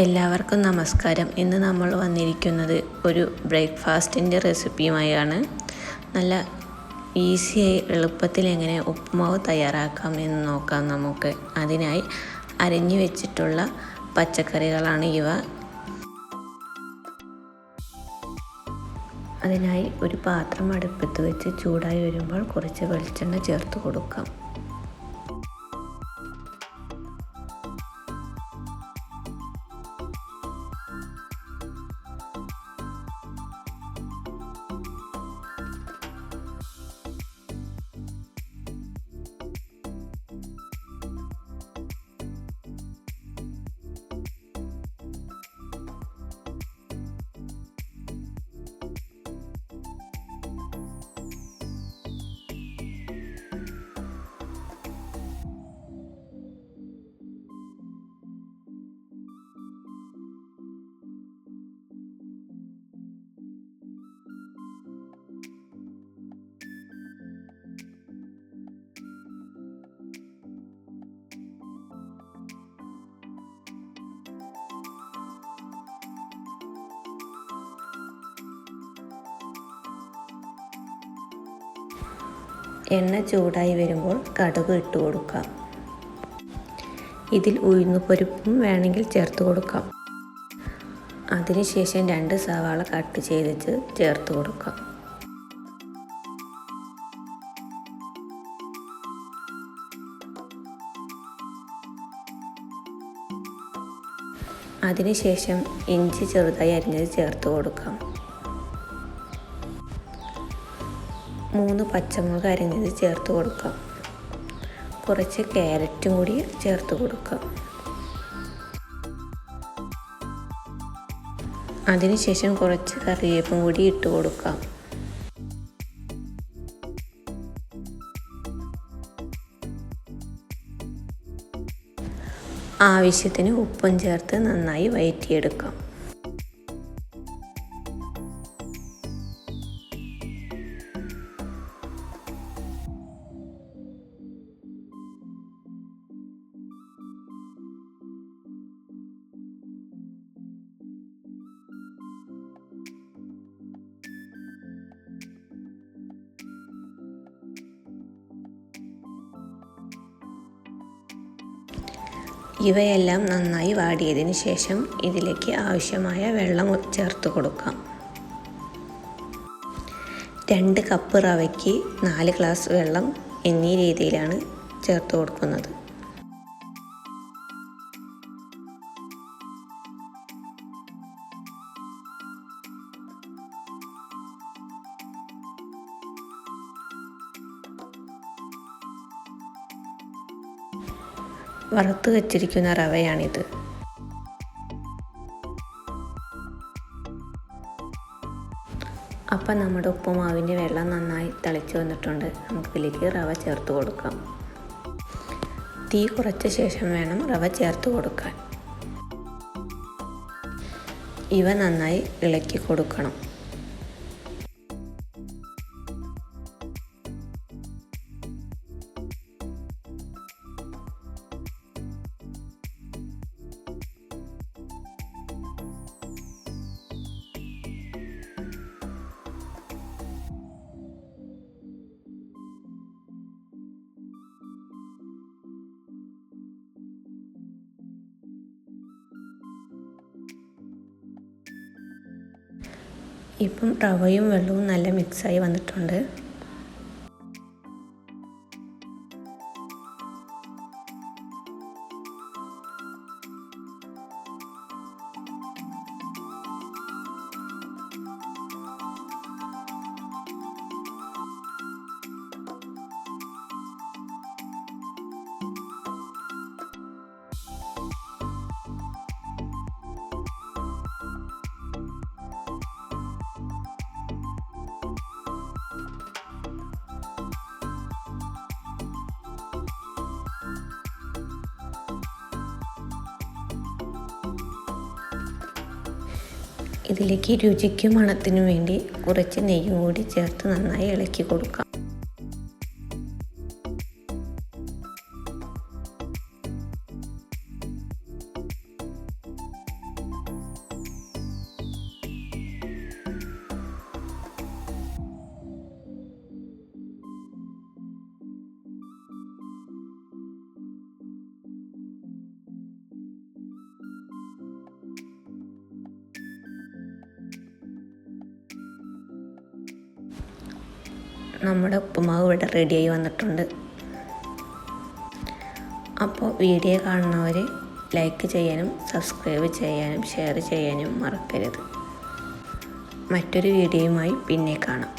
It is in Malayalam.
എല്ലാവർക്കും നമസ്കാരം. ഇന്ന് നമ്മൾ വന്നിരിക്കുന്നത് ഒരു ബ്രേക്ക്ഫാസ്റ്റിൻ്റെ റെസിപ്പിയുമായാണ്. നല്ല ഈസിയായി എളുപ്പത്തിൽ എങ്ങനെ ഉപ്പുമാവ് തയ്യാറാക്കാം എന്ന് നോക്കാം നമുക്ക്. അതിനായി അരിഞ്ഞു വെച്ചിട്ടുള്ള പച്ചക്കറികളാണ് ഇവ. അതിനായി ഒരു പാത്രം അടുപ്പത്ത് വെച്ച് ചൂടായി വരുമ്പോൾ കുറച്ച് വെളിച്ചെണ്ണ ചേർത്ത് കൊടുക്കാം. എണ്ണ ചൂടായി വരുമ്പോൾ കടുക് ഇട്ട് കൊടുക്കാം. ഇതിൽ ഉഴുന്നുപരിപ്പും വേണമെങ്കിൽ ചേർത്ത് കൊടുക്കാം. അതിനുശേഷം 2 സവാള കട്ട് ചെയ്തിട്ട് ചേർത്ത് കൊടുക്കാം. അതിനുശേഷം ഇഞ്ചി ചെറുതായി അരിഞ്ഞത് ചേർത്ത് കൊടുക്കാം. 3 പച്ചമുളക് അരിഞ്ഞത് ചേർത്ത് കൊടുക്കാം. കുറച്ച് ക്യാരറ്റും കൂടി ചേർത്ത് കൊടുക്കാം. അതിനുശേഷം കുറച്ച് കറിവേപ്പും കൂടി ഇട്ട് കൊടുക്കാം. ആവശ്യത്തിന് ഉപ്പും ചേർത്ത് നന്നായി വഴറ്റിയെടുക്കാം. ഇവയെല്ലാം നന്നായി വാടിയതിന് ശേഷം ഇതിലേക്ക് ആവശ്യമായ വെള്ളം ചേർത്ത് കൊടുക്കാം. 2 കപ്പ് റവയ്ക്ക് 4 ഗ്ലാസ് വെള്ളം എന്നീ രീതിയിലാണ് ചേർത്ത് കൊടുക്കുന്നത്. വറുത്ത് വെച്ചിരിക്കുന്ന റവയാണിത്. അപ്പം നമ്മുടെ ഉപ്പുമാവിൻ്റെ വെള്ളം നന്നായി തിളച്ച് വന്നിട്ടുണ്ട്. നമുക്കിതിലേക്ക് റവ ചേർത്ത് കൊടുക്കാം. തീ കുറച്ച ശേഷം വേണം റവ ചേർത്ത് കൊടുക്കാൻ. ഇവ നന്നായി ഇളക്കി കൊടുക്കണം. ഇപ്പം റവയും വെള്ളവും നല്ല മിക്സായി വന്നിട്ടുണ്ട്. ഇതിലേക്ക് രുചിക്കും മണത്തിനും വേണ്ടി കുറച്ച് നെയ്യും കൂടി ചേർത്ത് നന്നായി ഇളക്കി കൊടുക്കാം. നമ്മുടെ ഉപ്പുമാവ് ഇവിടെ റെഡിയായി വന്നിട്ടുണ്ട്. അപ്പോൾ വീഡിയോ കാണുന്നവർ ലൈക്ക് ചെയ്യാനും സബ്സ്ക്രൈബ് ചെയ്യാനും ഷെയർ ചെയ്യാനും മറക്കരുത്. മറ്റൊരു വീഡിയോയുമായി പിന്നെ കാണാം.